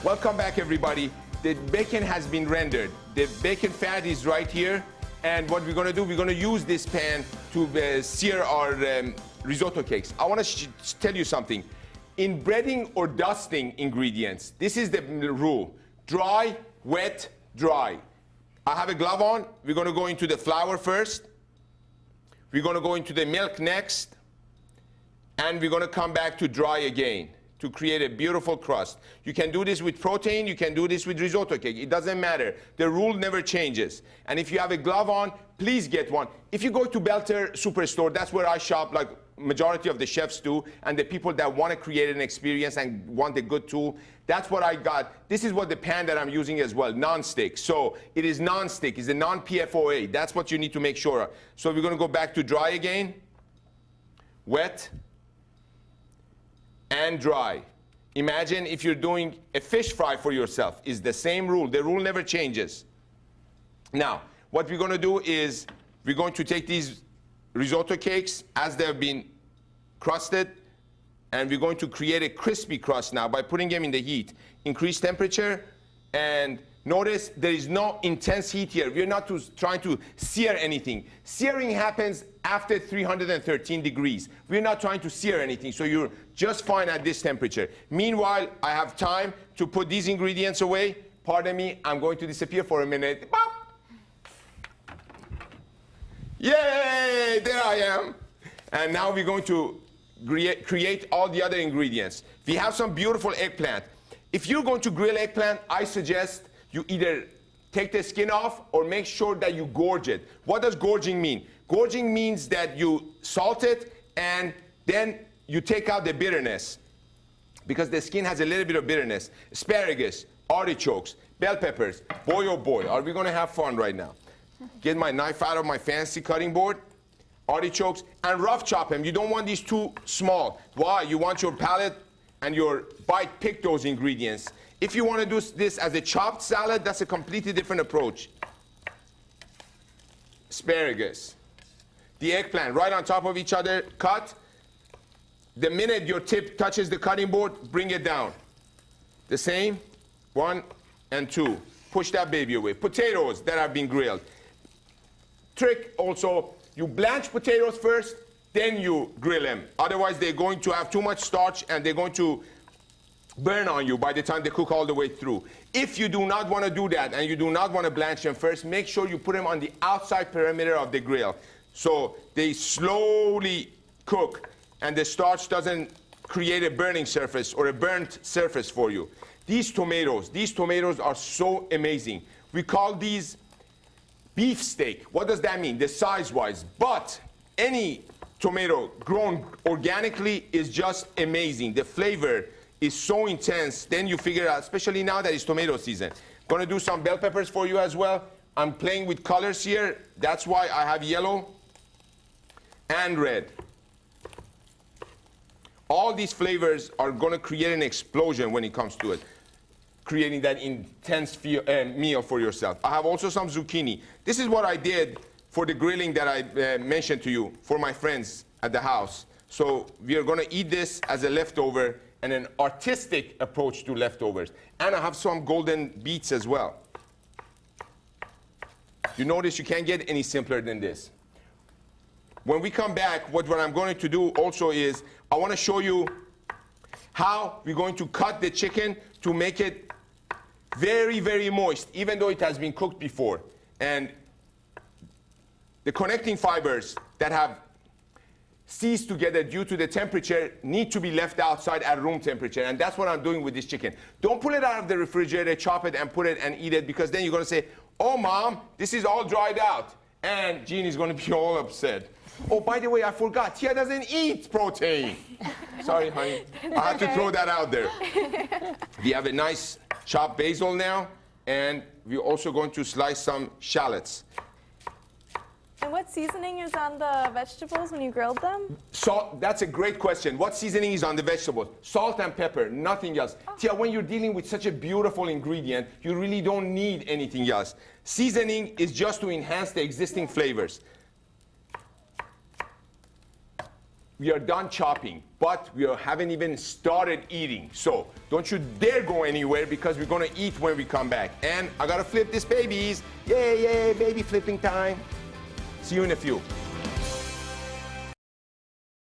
Welcome back, everybody. The bacon has been rendered. The bacon fat is right here. And what we're gonna do, we're gonna use this pan to sear our risotto cakes. I wanna tell you something. In breading or dusting ingredients, this is the rule. Dry, wet, dry. I have a glove on. We're gonna go into the flour first. We're gonna go into the milk next. And we're gonna come back to dry again to create a beautiful crust. You can do this with protein, you can do this with risotto cake. It doesn't matter. The rule never changes. And if you have a glove on, please get one. If you go to Belter Superstore, that's where I shop, like majority of the chefs do, and the people that want to create an experience and want a good tool, that's what I got. This is what the pan that I'm using as well, non-stick. So it is non-stick, it's a non-PFOA. That's what you need to make sure of. So we're gonna go back to dry again, wet, and dry. Imagine if you're doing a fish fry for yourself. It's the same rule. The rule never changes. Now, what we're going to do is we're going to take these risotto cakes as they've been crusted, and we're going to create a crispy crust now by putting them in the heat. Increase temperature, and notice there is no intense heat here. We're not trying to sear anything. Searing happens after 313 degrees. We're not trying to sear anything, so you're just fine at this temperature. Meanwhile, I have time to put these ingredients away. Pardon me, I'm going to disappear for a minute. Bop. Yay, there I am. And now we're going to create all the other ingredients. We have some beautiful eggplant. If you're going to grill eggplant, I suggest you either take the skin off or make sure that you gorge it. What does gorging mean? Gorging means that you salt it and then you take out the bitterness, because the skin has a little bit of bitterness. Asparagus, artichokes, bell peppers. Boy, oh boy, are we gonna have fun right now. Get my knife out of my fancy cutting board. Artichokes, and rough chop them. You don't want these too small. Why? You want your palate and your bite pick those ingredients. If you want to do this as a chopped salad, that's a completely different approach. Asparagus. The eggplant, right on top of each other, cut. The minute your tip touches the cutting board, bring it down. The same, 1 and 2. Push that baby away. Potatoes that have been grilled. Trick also, you blanch potatoes first, then you grill them. Otherwise, they're going to have too much starch and they're going to burn on you by the time they cook all the way through. If you do not want to do that and you do not want to blanch them first, make sure you put them on the outside perimeter of the grill so they slowly cook and the starch doesn't create a burning surface or a burnt surface for you. These tomatoes are so amazing. We call these beef steak. What does that mean? The size-wise. But any tomato grown organically is just amazing. The flavor is so intense. Then you figure out, especially now that it's tomato season. Gonna do some bell peppers for you as well. I'm playing with colors here. That's why I have yellow and red. All these flavors are gonna create an explosion when it comes to it, creating that intense meal for yourself. I have also some zucchini. This is what I did for the grilling that I mentioned to you for my friends at the house. So we are gonna eat this as a leftover and an artistic approach to leftovers. And I have some golden beets as well. You notice you can't get any simpler than this. When we come back, what I'm going to do also is I want to show you how we're going to cut the chicken to make it very, very moist, even though it has been cooked before. And the connecting fibers that have seized together due to the temperature need to be left outside at room temperature, and that's what I'm doing with this chicken. Don't pull it out of the refrigerator, chop it and put it and eat it, because then you're going to say, oh mom, this is all dried out, and Jean is going to be all upset. Oh, by the way, I forgot, Tia doesn't eat protein. Sorry, honey, I had to throw that out there. We have a nice chopped basil now, and we're also going to slice some shallots. And what seasoning is on the vegetables when you grilled them? Salt, that's a great question. What seasoning is on the vegetables? Salt and pepper, nothing else. Oh. Tia, when you're dealing with such a beautiful ingredient, you really don't need anything else. Seasoning is just to enhance the existing flavors. we are done chopping, but we haven't even started eating. So don't you dare go anywhere because we're gonna eat when we come back. And I gotta flip these babies. Yay, yay, baby flipping time. See you in a few.